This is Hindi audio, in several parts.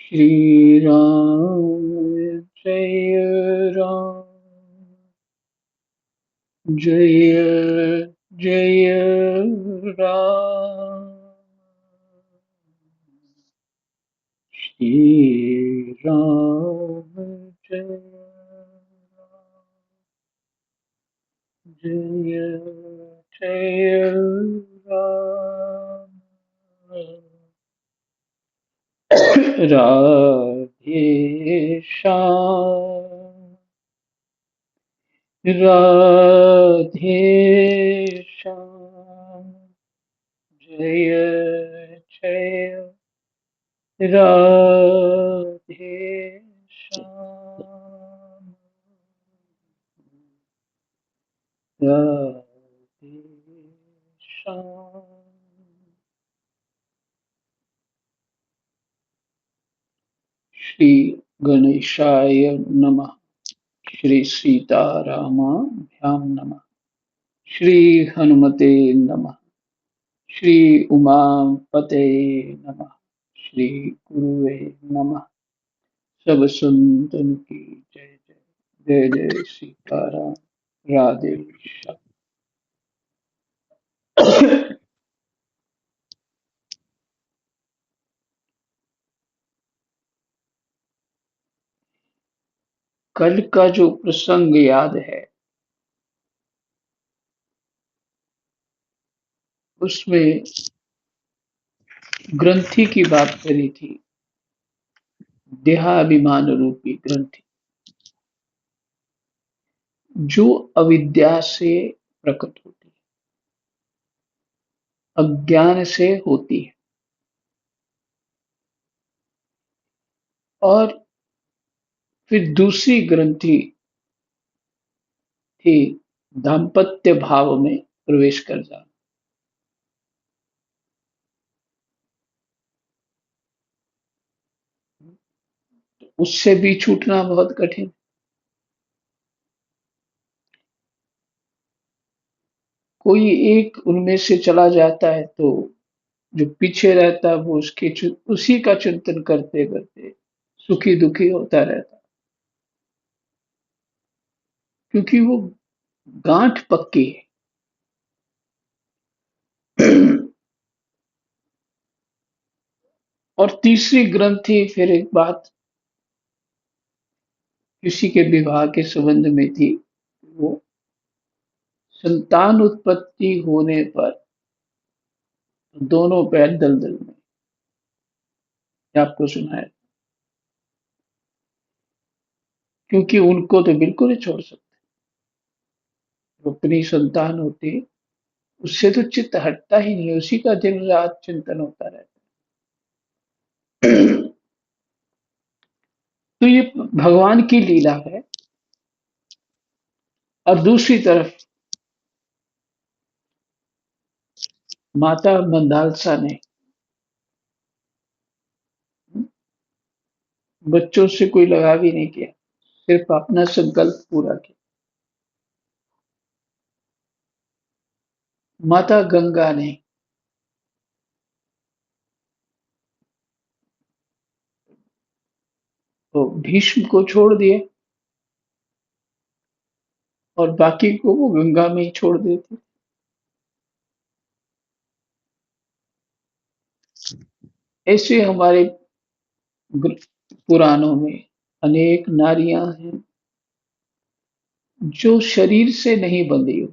श्री राम जय राम जय जय राम। श्री राम जय जय जय राम। राधे श्याम राधे श्याम जय जय राधे श्याम राधे श्याम। श्री गणेशाय नमः। श्री सीतारामाभ्यां नमः। श्री हनुमते नमः। श्री उमापते नमः। श्री गुरुवे नमः। सब संतन की जय जय जय जय सीताराम। राधे श्याम। कल का जो प्रसंग याद है उसमें ग्रंथि की बात करी थी। देहाभिमान रूपी ग्रंथि जो अविद्या से प्रकट होती है, अज्ञान से होती है। और फिर दूसरी ग्रंथि थी दाम्पत्य भाव में प्रवेश कर जाना। उससे भी छूटना बहुत कठिन। कोई एक उनमें से चला जाता है तो जो पीछे रहता है वो उसी का चिंतन करते करते सुखी दुखी होता रहता है, क्योंकि वो गांठ पक्की है। और तीसरी ग्रंथि फिर एक बात किसी के विवाह के संबंध में थी। वो संतान उत्पत्ति होने पर दोनों पैर दलदल में। ये आपको सुना है, क्योंकि उनको तो बिल्कुल ही छोड़ सकते। जो अपनी संतान होती है उससे तो चित्त हटता ही नहीं, उसी का दिन रात चिंतन होता रहता है। तो ये भगवान की लीला है। और दूसरी तरफ माता मंदालसा ने बच्चों से कोई लगाव ही नहीं किया, सिर्फ अपना संकल्प पूरा किया। माता गंगा ने तो भीष्म को छोड़ दिया और बाकी को वो गंगा में ही छोड़ देती। ऐसे हमारे पुराणों में अनेक नारियां हैं जो शरीर से नहीं बंधी हो,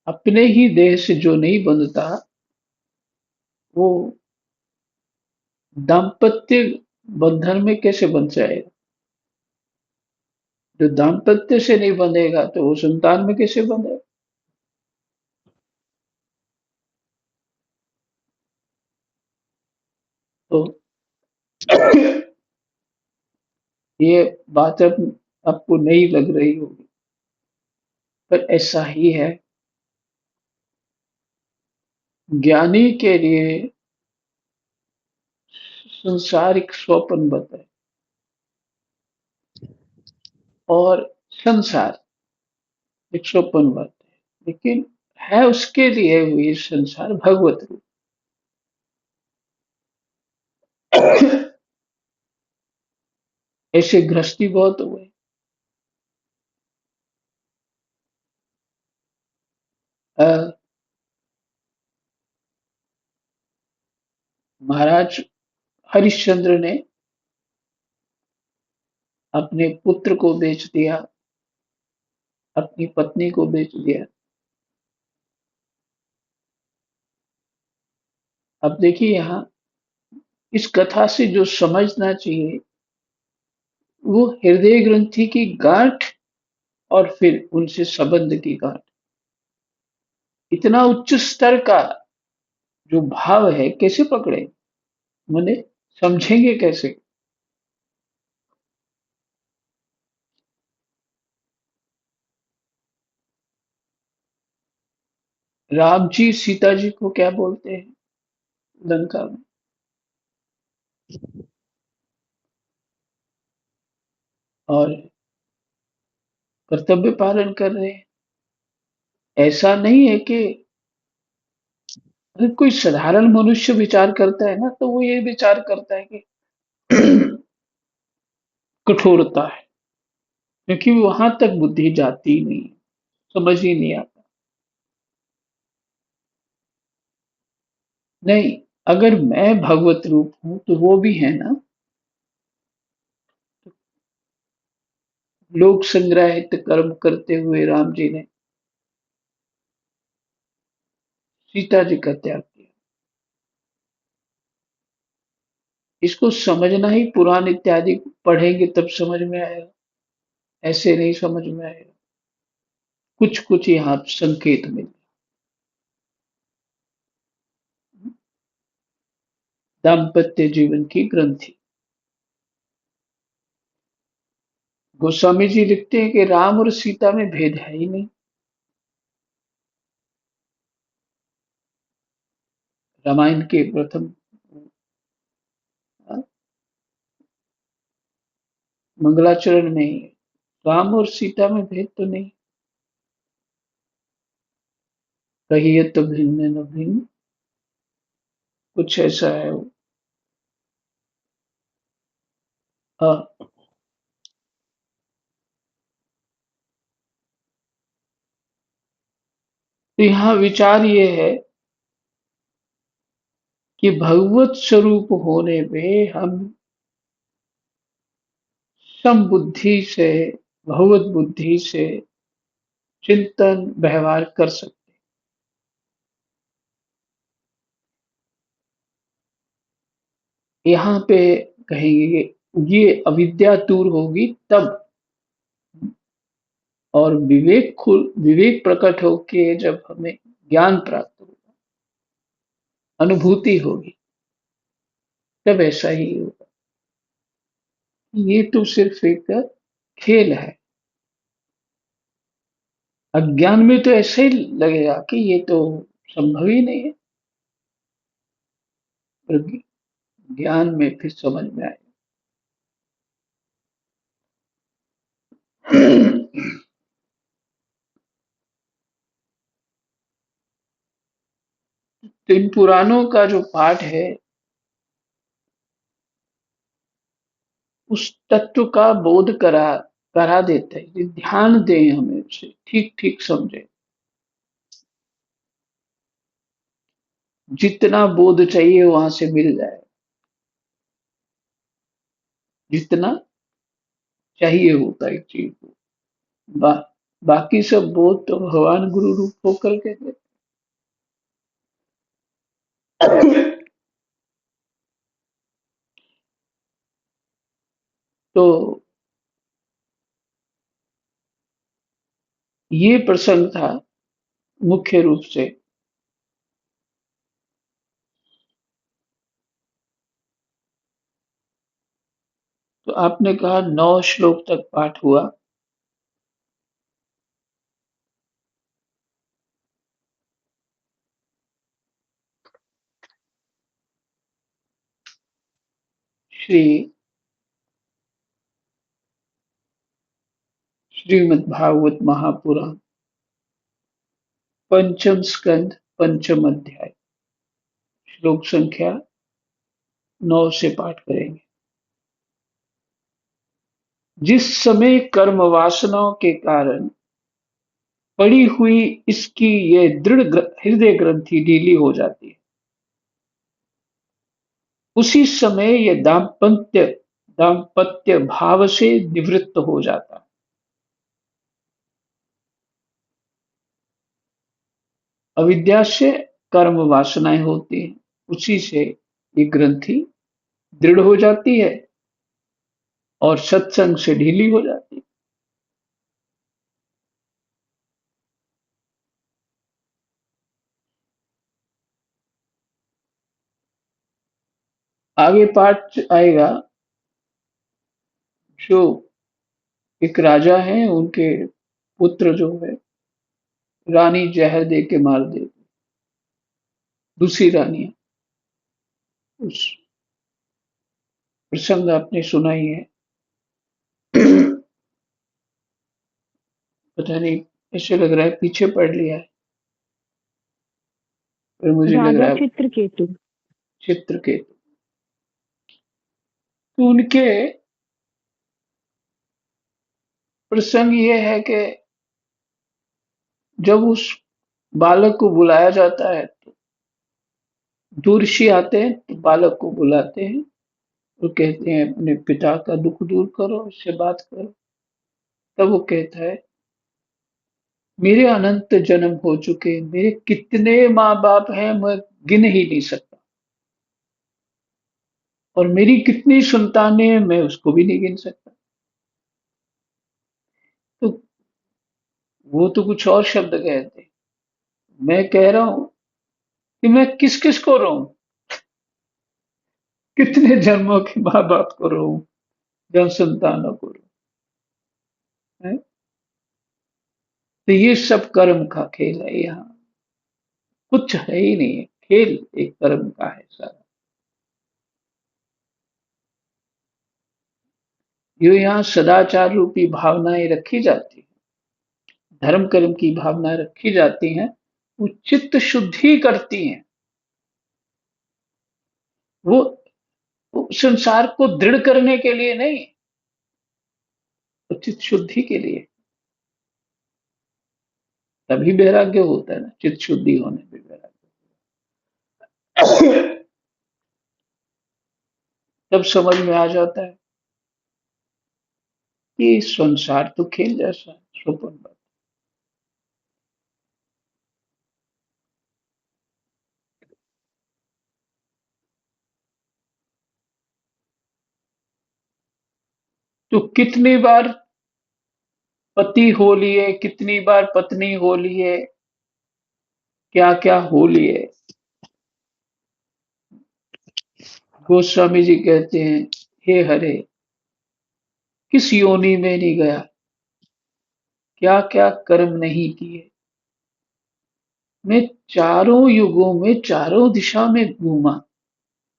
अपने ही देह से जो नहीं बंधता वो दाम्पत्य बंधन में कैसे बंध जाएगा। जो दाम्पत्य से नहीं बंधेगा तो वो संतान में कैसे बंधेगा। तो ये बात अब आपको नहीं लग रही होगी, पर ऐसा ही है। ज्ञानी के लिए संसार एक स्वप्न बता है और संसार एक स्वप्न बता है, लेकिन है उसके लिए हुई संसार भगवत रूप। ऐसे गृहस्थी बहुत हुए। अ, महाराज हरिश्चंद्र ने अपने पुत्र को बेच दिया, अपनी पत्नी को बेच दिया। अब देखिए यहाँ इस कथा से जो समझना चाहिए वो हृदय ग्रंथि की गांठ और फिर उनसे संबंध की गांठ। इतना उच्च स्तर का जो भाव है कैसे पकड़े, मैंने समझेंगे कैसे। राम जी सीता जी को क्या बोलते हैं लंका में? और कर्तव्य पालन कर रहे हैं। ऐसा नहीं है कि अगर कोई साधारण मनुष्य विचार करता है ना तो वो ये विचार करता है कि कठोरता है, क्योंकि वहां तक बुद्धि जाती ही नहीं, समझ ही नहीं आता। नहीं, अगर मैं भगवत रूप हूं तो वो भी है ना। लोक संग्रहित कर्म करते हुए राम जी ने सीता जी का त्याग किया। इसको समझना ही पुराण इत्यादि पढ़ेंगे तब समझ में आएगा, ऐसे नहीं समझ में आएगा। कुछ कुछ यहाँ संकेत मिले। दाम्पत्य जीवन की ग्रंथि। गोस्वामी जी लिखते हैं कि राम और सीता में भेद है ही नहीं। रामायण के प्रथम अ, मंगलाचरण में ही राम और सीता में भेद तो नहीं। कहिए तो भिन्न न भिन्न, कुछ ऐसा है वो। हाँ, तो यहाँ विचार ये है कि भगवत स्वरूप होने में हम समबुद्धि से, भगवत बुद्धि से चिंतन व्यवहार कर सकते हैं। यहाँ पे कहेंगे ये अविद्या दूर होगी तब, और विवेक प्रकट होके जब हमें ज्ञान प्राप्त होगा, अनुभूति होगी, तब ऐसा ही होगा। ये तो सिर्फ एक खेल है। अज्ञान में तो ऐसे ही लगेगा कि ये तो संभव ही नहीं है, पर ज्ञान में फिर समझ में आएगा। तो इन पुराणों का जो पाठ है उस तत्व का बोध करा देता है। ये ध्यान दें, हमें उसे ठीक ठीक समझे। जितना बोध चाहिए वहां से मिल जाए, जितना चाहिए होता है एक चीज को। बा, बाकी सब बोध तो भगवान गुरु रूप होकर के देते। तो ये प्रसंग था मुख्य रूप से। तो आपने कहा 9 श्लोक तक पाठ हुआ। श्री श्रीमद् भागवत महापुराण, पंचम स्कंद, पंचम अध्याय, श्लोक संख्या 9 से पाठ करेंगे। जिस समय कर्म वासनाओं के कारण पड़ी हुई इसकी ये दृढ़ हृदय ग्रंथि ढीली हो जाती है, उसी समय ये दाम्पत्य भाव से निवृत्त हो जाता है। अविद्या से कर्म वासनाएं होती हैं, उसी से ये ग्रंथि दृढ़ हो जाती है और सत्संग से ढीली हो जाती है। आगे पाठ आएगा। जो एक राजा हैं, उनके पुत्र जो है, रानी जहर दे के मार देती। दूसरी रानी, उस प्रसंग आपने सुना ही है। पता नहीं, ऐसे लग रहा है पीछे पढ़ लिया है, पर मुझे लग राजा रहा है चित्रकेतु। चित्रकेतु। तो उनके प्रसंग ये है कि जब उस बालक को बुलाया जाता है, तो दूरशी आते हैं, तो बालक को बुलाते हैं और कहते हैं अपने पिता का दुख दूर करो, उससे बात करो। तब वो कहता है, मेरे अनंत जन्म हो चुके, मेरे कितने माँ बाप हैं मैं गिन ही नहीं सकता, और मेरी कितनी संतानें हैं मैं उसको भी नहीं गिन सकता। तो वो तो कुछ और शब्द कहते हैं, मैं कह रहा हूं कि मैं किस किस को रहूं, कितने जन्मों के माँ बाप को रहूं, जन संतानों को रहूं, है? तो ये सब कर्म का खेल है, यहाँ कुछ है ही नहीं है, खेल एक कर्म का है सारा। जो यहाँ सदाचार रूपी भावनाएं रखी जाती है, धर्म कर्म की भावनाएं रखी जाती हैं, वो चित्त शुद्धि करती हैं। वो, वो संसार को दृढ़ करने के लिए नहीं, वो चित्त शुद्धि के लिए। तभी वैराग्य होता है ना, चित्त शुद्धि होने पे वैराग्य। तब समझ में आ जाता है कि संसार तो खेल जैसा है, स्वप्न बात। तो कितनी बार पति हो लिए, कितनी बार पत्नी हो लिए, क्या क्या हो लिए। गोस्वामी जी कहते हैं, हे हरे, किस योनि में नहीं गया, क्या क्या कर्म नहीं किए, मैं चारों युगों में चारों दिशा में घूमा,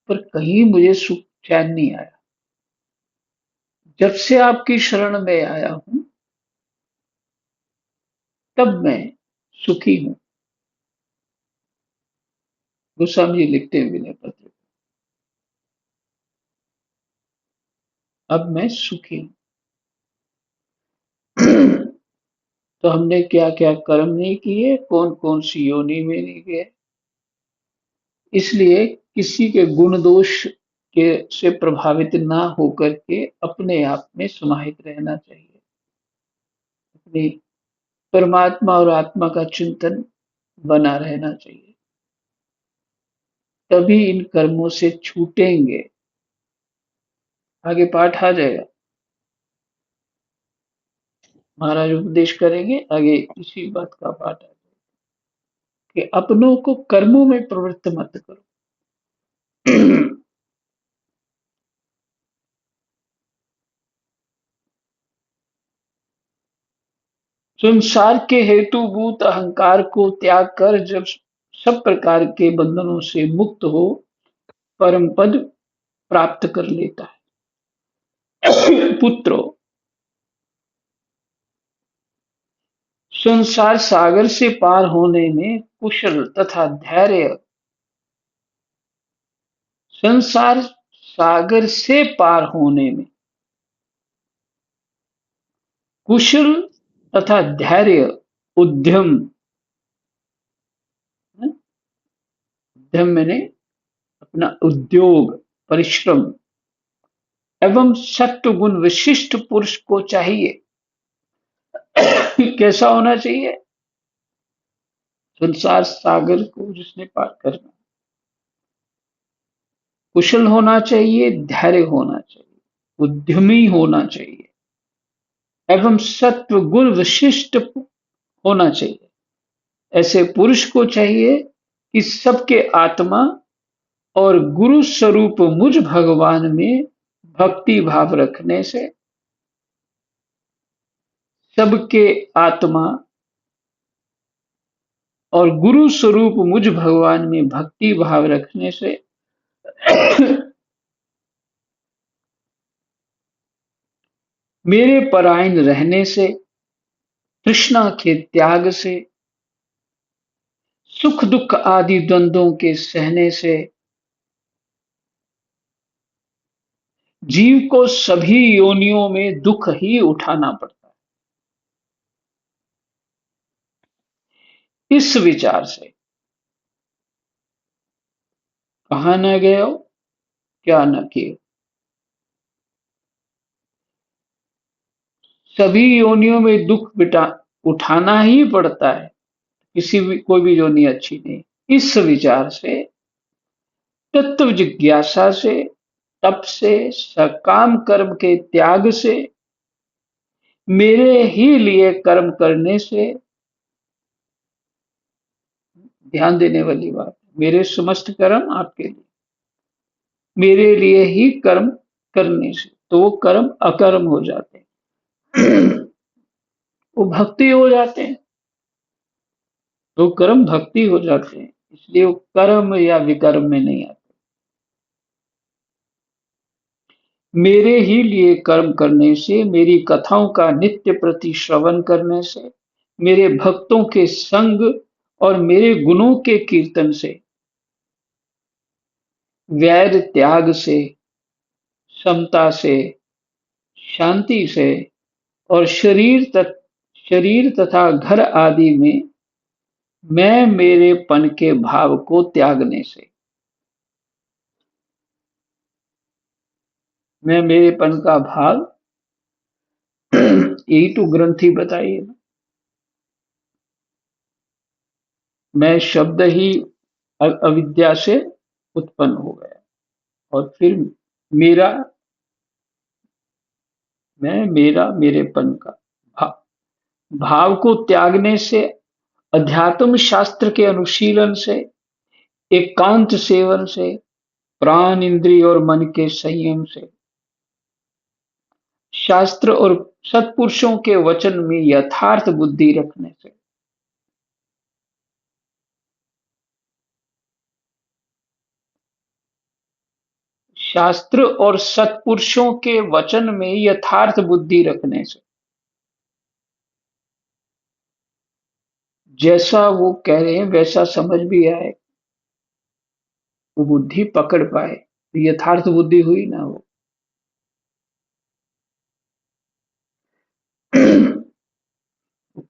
पर कहीं मुझे सुख चैन नहीं आया। जब से आपकी शरण में आया हूं, तब मैं सुखी हूं। गोस्वामी जी लिखते हैं विनय पत्र, अब मैं सुखी हूं। तो हमने क्या क्या कर्म नहीं किए, कौन कौन सी योनि में नहीं गए, इसलिए किसी के गुण दोष के से प्रभावित ना होकर के अपने आप में समाहित रहना चाहिए। अपनी परमात्मा और आत्मा का चिंतन बना रहना चाहिए, तभी इन कर्मों से छूटेंगे। आगे पाठ आ जाएगा, महाराज उपदेश करेंगे, आगे इसी बात का पाठ आ जाएगा कि अपनों को कर्मों में प्रवृत्त मत करो। संसार के हेतुभूत अहंकार को त्याग कर जब सब प्रकार के बंधनों से मुक्त हो परम पद प्राप्त कर लेता है। पुत्रो, संसार सागर से पार होने में कुशल तथा धैर्य, संसार सागर से पार होने में कुशल तथा धैर्य, उद्यम, उद्यम मैंने अपना उद्योग, परिश्रम एवं सत्व गुण विशिष्ट पुरुष को चाहिए। कैसा होना चाहिए? संसार सागर को जिसने पार करना, कुशल होना चाहिए, धैर्य होना चाहिए, उद्यमी होना चाहिए एवं सत्व गुण विशिष्ट होना चाहिए। ऐसे पुरुष को चाहिए कि सबके आत्मा और गुरु स्वरूप मुझ भगवान में भक्ति भाव रखने से, सबके आत्मा और गुरु स्वरूप मुझ भगवान में भक्ति भाव रखने से मेरे परायण रहने से, तृष्णा के त्याग से, सुख दुख आदि द्वंद्वों के सहने से जीव को सभी योनियों में दुख ही उठाना पड़ता है। इस विचार से कहाँ न गए हो, क्या न किए, सभी योनियों में दुख बिटा उठाना ही पड़ता है। किसी भी कोई भी योनि अच्छी नहीं। इस विचार से, तत्व जिज्ञासा से, तप से, सकाम कर्म के त्याग से, मेरे ही लिए कर्म करने से, ध्यान देने वाली बात, मेरे समस्त कर्म आपके लिए, मेरे लिए ही कर्म करने से तो वो कर्म अकर्म हो जाते हैं। वो भक्ति हो जाते हैं, तो कर्म भक्ति हो जाते हैं, इसलिए वो कर्म या विकर्म में नहीं आते। मेरे ही लिए कर्म करने से, मेरी कथाओं का नित्य प्रति श्रवण करने से, मेरे भक्तों के संग और मेरे गुणों के कीर्तन से, वैर त्याग से, समता से, शांति से और शरीर तथा घर आदि में मैं मेरेपन के भाव को त्यागने से, मैं मेरेपन का भाव यही तो ग्रंथी बताइए ना। मैं शब्द ही अविद्या से उत्पन्न हो गया और फिर मेरा, मैं मेरा मेरेपन का भाव को त्यागने से, अध्यात्म शास्त्र के अनुशीलन से, एकांत सेवन से, प्राण इंद्रिय और मन के संयम से, शास्त्र और सत्पुरुषों के वचन में यथार्थ बुद्धि रखने से, शास्त्र और सत्पुरुषों के वचन में यथार्थ बुद्धि रखने से, जैसा वो कह रहे हैं वैसा समझ भी आए, वो बुद्धि पकड़ पाए, तो यथार्थ बुद्धि हुई ना वो।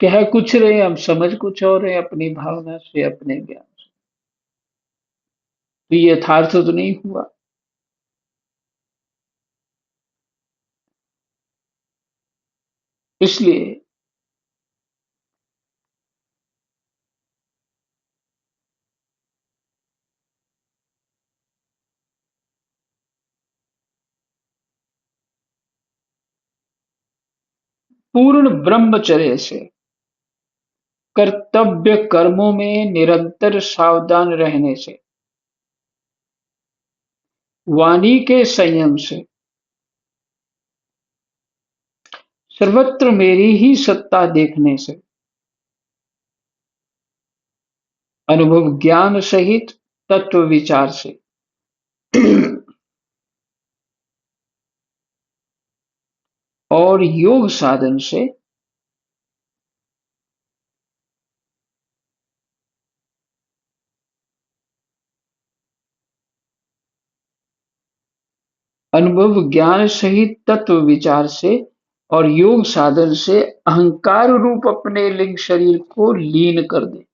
कह कुछ रहे, हम समझ कुछ और रहे अपनी भावना से, अपने ज्ञान से, तो ये यथार्थ तो नहीं हुआ। इसलिए पूर्ण ब्रह्मचर्य से, कर्तव्य कर्मों में निरंतर सावधान रहने से, वाणी के संयम से, सर्वत्र मेरी ही सत्ता देखने से, अनुभव ज्ञान सहित तत्व विचार से, और योग साधन से, अनुभव ज्ञान सहित तत्व विचार से और योग साधन से अहंकार रूप अपने लिंग शरीर को लीन कर दे।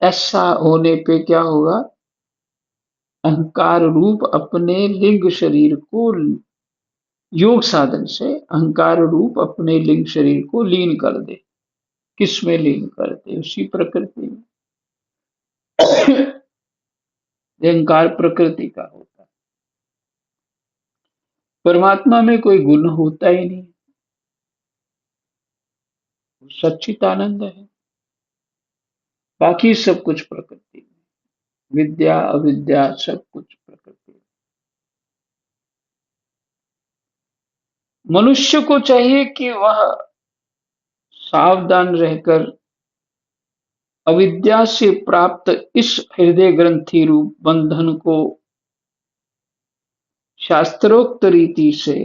ऐसा होने पे क्या होगा? अहंकार रूप अपने लिंग शरीर को, योग साधन से अहंकार रूप अपने लिंग शरीर को लीन कर दे। किस में लीन कर दे? उसी प्रकृति में। ये अहंकार प्रकृति का होता है। परमात्मा में कोई गुण होता ही नहीं, सच्चिदानंद है। बाकी सब कुछ प्रकृति में, विद्या अविद्या सब कुछ प्रकृति में। मनुष्य को चाहिए कि वह सावधान रहकर अविद्या से प्राप्त इस हृदय ग्रंथि रूप बंधन को शास्त्रोक्त रीति से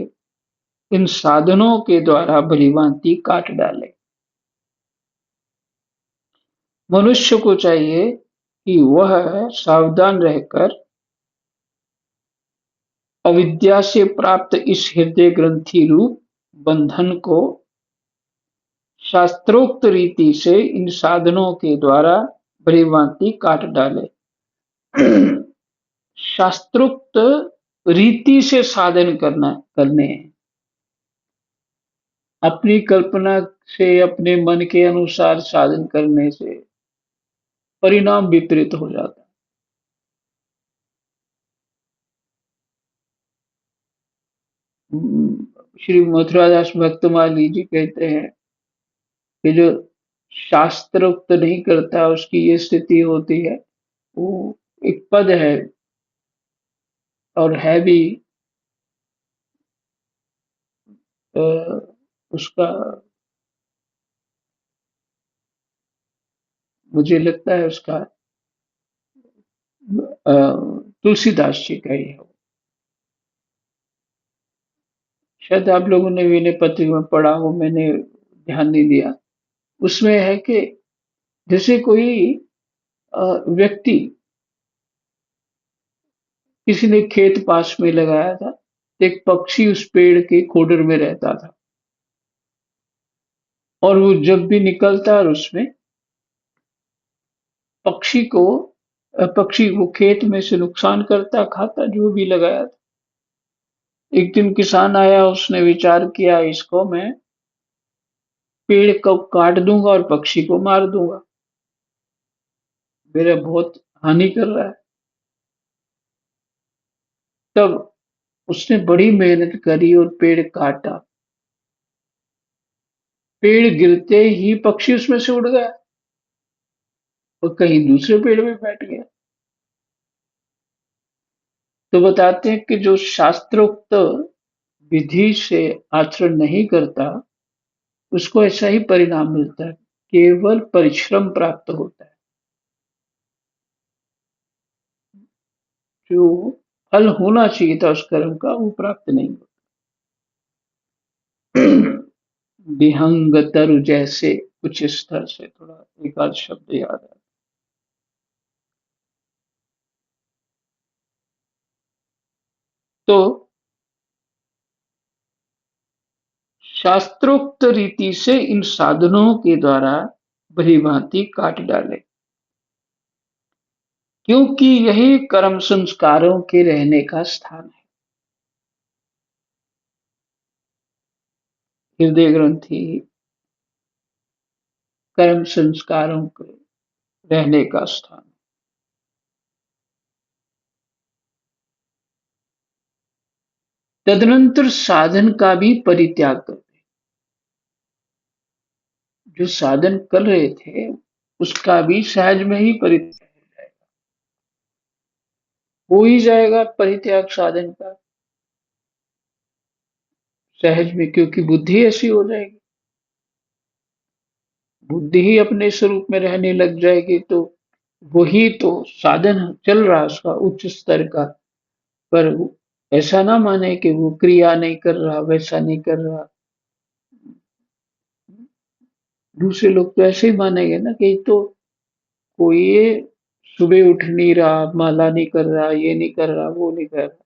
इन साधनों के द्वारा भलीभांति काट डाले। मनुष्य को चाहिए कि वह सावधान रहकर अविद्या से प्राप्त इस हृदय ग्रंथि रूप बंधन को शास्त्रोक्त रीति से इन साधनों के द्वारा भलीभांति काट डाले। शास्त्रोक्त रीति से साधन करने हैं। अपनी कल्पना से, अपने मन के अनुसार साधन करने से परिणाम विपरीत हो जाता है। श्री मथुरादास भक्तमाली जी कहते हैं कि जो शास्त्रोक्त नहीं करता उसकी ये स्थिति होती है। वो एक पद है और है भी अ, उसका, मुझे लगता है उसका तुलसीदास जी का ही है। शायद आप लोगों ने विनय पत्रिका में पढ़ा हो, मैंने ध्यान नहीं दिया। उसमें है कि जैसे कोई व्यक्ति, किसी ने खेत पास में लगाया था, एक पक्षी उस पेड़ के खोडर में रहता था और वो जब भी निकलता और उसमें पक्षी को पक्षी वो खेत में से नुकसान करता, खाता जो भी लगाया था। एक दिन किसान आया, उसने विचार किया इसको मैं पेड़ को काट दूंगा और पक्षी को मार दूंगा, मेरा बहुत हानि कर रहा है। तब उसने बड़ी मेहनत करी और पेड़ काटा। पेड़ गिरते ही पक्षी उसमें से उड़ गया और कहीं दूसरे पेड़ में बैठ गया। तो बताते हैं कि जो शास्त्रोक्त विधि से आचरण नहीं करता उसको ऐसा ही परिणाम मिलता है, केवल परिश्रम प्राप्त होता है। जो फल होना चाहिए था उस कर्म का वो प्राप्त नहीं होता। विहंग तरु जैसे, कुछ इस तरह से थोड़ा एक आध शब्द याद है। तो शास्त्रोक्त रीति से इन साधनों के द्वारा भलीभांति काट डाले, क्योंकि यही कर्म संस्कारों के रहने का स्थान है। हृदय ग्रंथि कर्म संस्कारों के रहने का स्थान। तदनंतर साधन का भी परित्याग कर दे। जो साधन कर रहे थे उसका भी सहज में ही परित्याग हो ही जाएगा, परित्याग साधन का सहज में, क्योंकि बुद्धि ऐसी हो जाएगी। बुद्धि ही अपने स्वरूप में रहने लग जाएगी तो वही तो साधन चल रहा है उसका उच्च स्तर का। पर ऐसा ना माने कि वो क्रिया नहीं कर रहा, वैसा नहीं कर रहा। दूसरे लोग तो ऐसे ही मानेंगे ना कि तो कोई ये सुबह उठ नहीं रहा, माला नहीं कर रहा, ये नहीं कर रहा, वो नहीं कर रहा,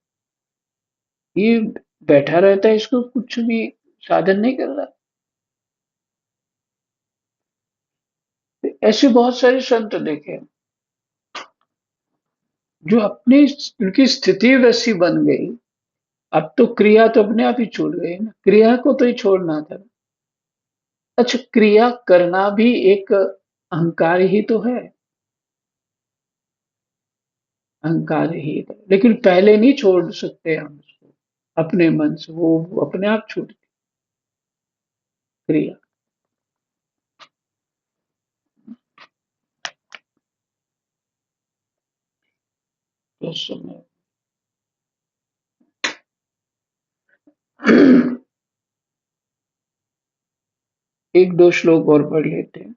ये बैठा रहता है, इसको कुछ भी साधन नहीं कर रहा। ऐसे बहुत सारे संत देखे हैं, जो अपने उनकी स्थिति वैसी बन गई। अब तो क्रिया तो अपने आप ही छूट गई ना, क्रिया को तो ही छोड़ना था। अच्छा, क्रिया करना भी एक अहंकार ही तो है, अहंकार ही तो, लेकिन पहले नहीं छोड़ सकते हम उसको अपने मन से, वो अपने आप छूटती क्रिया। तो उस समय एक दो श्लोक और पढ़ लेते हैं।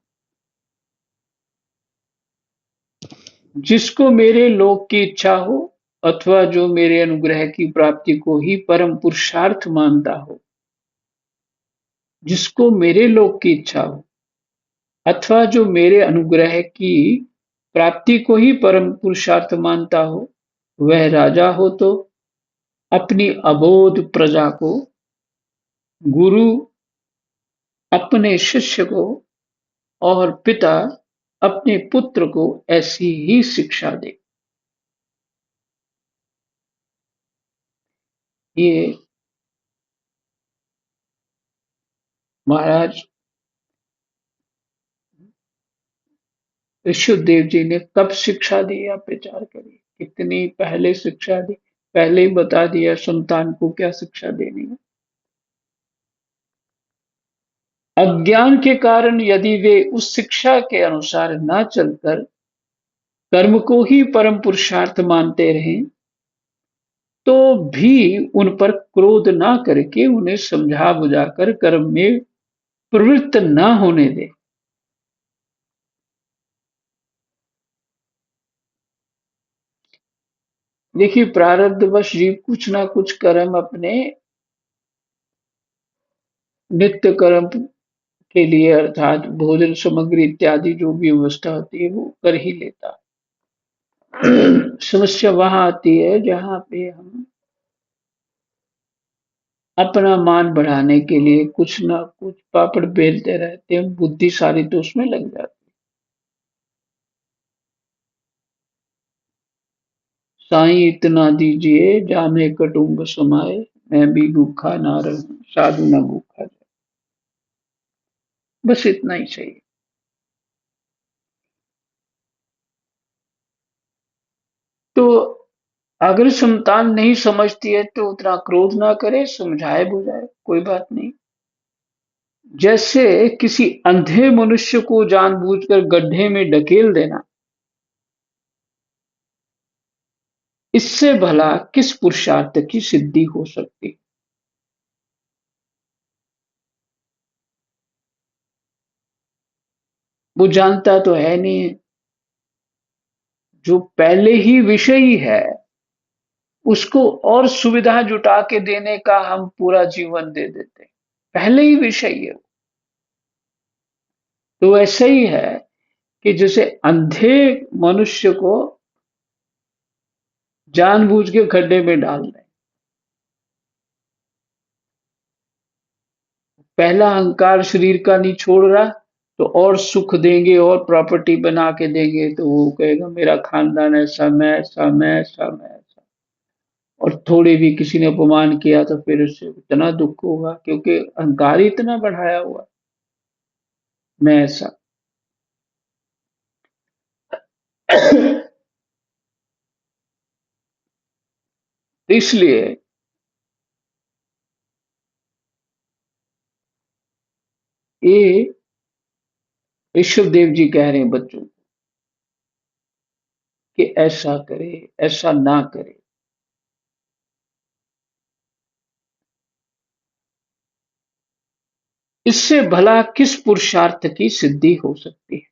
जिसको मेरे लोक की इच्छा हो, अथवा जो मेरे अनुग्रह की प्राप्ति को ही परम पुरुषार्थ मानता हो, जिसको मेरे लोक की इच्छा हो, अथवा जो मेरे अनुग्रह की प्राप्ति को ही परम पुरुषार्थ मानता हो, वह राजा हो तो अपनी अबोध प्रजा को, गुरु अपने शिष्य को, और पिता अपने पुत्र को ऐसी ही शिक्षा दे। ये महाराज ऋषभदेव जी ने कब शिक्षा दी, आप विचार करिए, कितनी पहले शिक्षा दी। पहले ही बता दिया संतान को क्या शिक्षा देनी है। अज्ञान के कारण यदि वे उस शिक्षा के अनुसार न चलकर कर्म को ही परम पुरुषार्थ मानते रहें, तो भी उन पर क्रोध ना करके उन्हें समझा बुझाकर कर्म में प्रवृत्त ना होने दें। देखिए, प्रारब्धवश जीव कुछ ना कुछ कर्म अपने नित्य कर्म के लिए, अर्थात भोजन सामग्री इत्यादि जो भी व्यवस्था होती है वो कर ही लेता है। समस्या वहां आती है जहां पे हम अपना मान बढ़ाने के लिए कुछ ना कुछ पापड़ बेलते रहते हैं, बुद्धि सारी तो उसमें लग जाती है। साईं इतना दीजिए जामे कटुम्ब समाए, मैं भी भूखा ना रहूं साधु ना भूखा जाए। बस इतना ही चाहिए। तो अगर संतान नहीं समझती है तो उतना क्रोध ना करे, समझाए बुझाए, कोई बात नहीं। जैसे किसी अंधे मनुष्य को जानबूझकर गड्ढे में ढकेल देना, इससे भला किस पुरुषार्थ की सिद्धि हो सकती। वो जानता तो है नहीं, जो पहले ही विषयी है उसको और सुविधा जुटा के देने का हम पूरा जीवन दे देते हैं। पहले ही विषयी है। तो ऐसे ही है कि जैसे अंधे मनुष्य को जानबूझ के गड्ढे में डाल रहे, पहला अहंकार शरीर का नहीं छोड़ रहा, तो और सुख देंगे और प्रॉपर्टी बना के देंगे, तो वो कहेगा मेरा खानदान ऐसा, मैं ऐसा, मैं ऐसा, मैं ऐसा। और थोड़ी भी किसी ने अपमान किया तो फिर उससे इतना दुख होगा, क्योंकि अहंकार ही इतना बढ़ाया हुआ, मैं ऐसा। इसलिए ये ऋषभ देव जी कह रहे हैं बच्चों को कि ऐसा करे, ऐसा ना करे। इससे भला किस पुरुषार्थ की सिद्धि हो सकती है।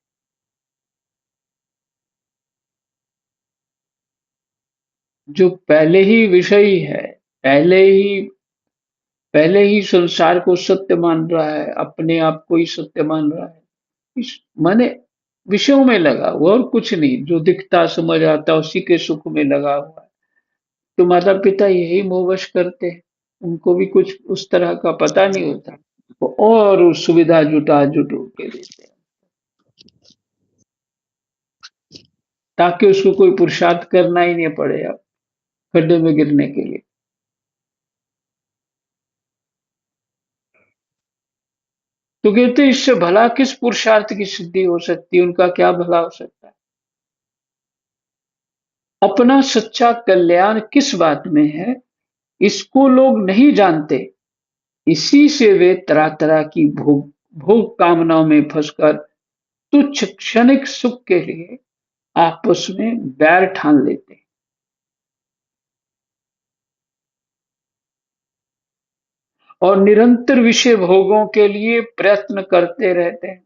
जो पहले ही विषयी है, पहले ही पहले ही संसार को सत्य मान रहा है, अपने आप को ही सत्य मान रहा है, इस माने विषयों में लगा हुआ और कुछ नहीं, जो दिखता समझ आता उसी के सुख में लगा हुआ है। तो माता पिता यही मोहवश करते हैं, उनको भी कुछ उस तरह का पता नहीं होता, वो और उस सुविधा जुटा जुटू के देते हैं ताकि उसको कोई पुरुषार्थ करना ही नहीं पड़े अब खड्डे में गिरने के लिए। तो कहते हैं, इससे भला किस पुरुषार्थ की सिद्धि हो सकती है, उनका क्या भला हो सकता है। अपना सच्चा कल्याण किस बात में है, इसको लोग नहीं जानते। इसी से वे तरह तरह की भोग भोग कामनाओं में फंसकर तुच्छ क्षणिक सुख के लिए आपस में बैर ठान लेते हैं और निरंतर विषय भोगों के लिए प्रयत्न करते रहते हैं।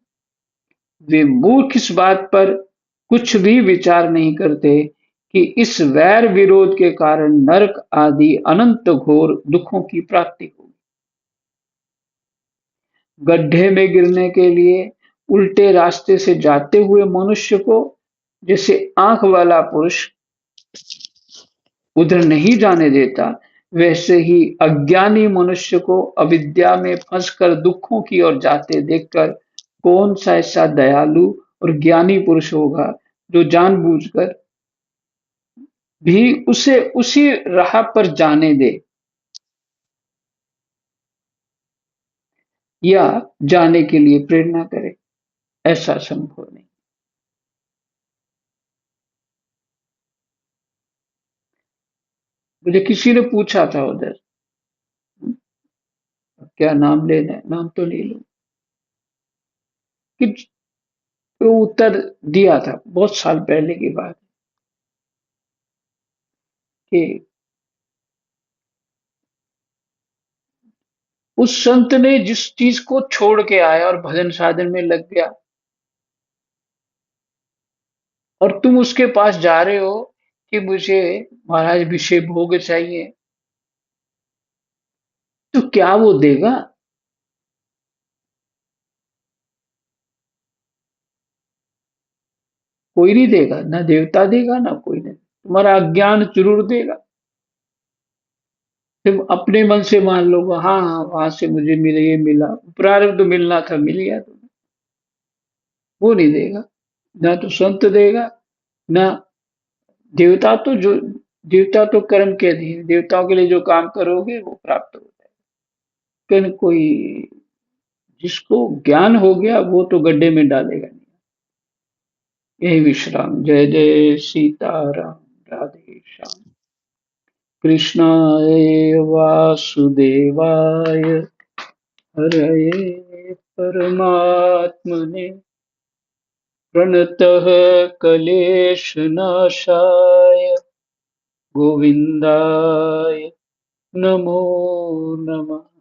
वे मूर्ख इस बात पर कुछ भी विचार नहीं करते कि इस वैर विरोध के कारण नरक आदि अनंत घोर दुखों की प्राप्ति होगी। गड्ढे में गिरने के लिए उल्टे रास्ते से जाते हुए मनुष्य को जैसे आंख वाला पुरुष उधर नहीं जाने देता, वैसे ही अज्ञानी मनुष्य को अविद्या में फंसकर दुखों की ओर जाते देखकर कौन सा ऐसा दयालु और ज्ञानी पुरुष होगा जो जानबूझकर भी उसे उसी राह पर जाने दे या जाने के लिए प्रेरणा करे। ऐसा संभव नहीं। मुझे किसी ने पूछा था उधर, क्या नाम लेना है, नाम तो नहीं लूं, कि तो उत्तर दिया था बहुत साल पहले की बात कि उस संत ने जिस चीज को छोड़ के आया और भजन साधन में लग गया और तुम उसके पास जा रहे हो कि मुझे महाराज विषय भोग चाहिए, तो क्या वो देगा। कोई नहीं देगा, ना देवता देगा ना कोई नहीं, तुम्हारा अज्ञान जरूर देगा। तुम अपने मन से मान लो हाँ हाँ वहां से मुझे मिले, ये मिला, प्रारब्ध मिलना था मिल गया तुम्हें, वो नहीं देगा। ना तो संत देगा, ना देवता। तो जो देवता तो कर्म के अधीन, देवताओं के लिए जो काम करोगे वो प्राप्त होगा। लेकिन कोई जिसको ज्ञान हो गया वो तो गड्ढे में डालेगा नहीं। यही विश्राम। जय जय सीताराम। राधे श्याम। कृष्णाय वासुदेवाय हरये परमात्मने प्रणतः क्लेशनाशाय गोविन्दाय नमो नमः।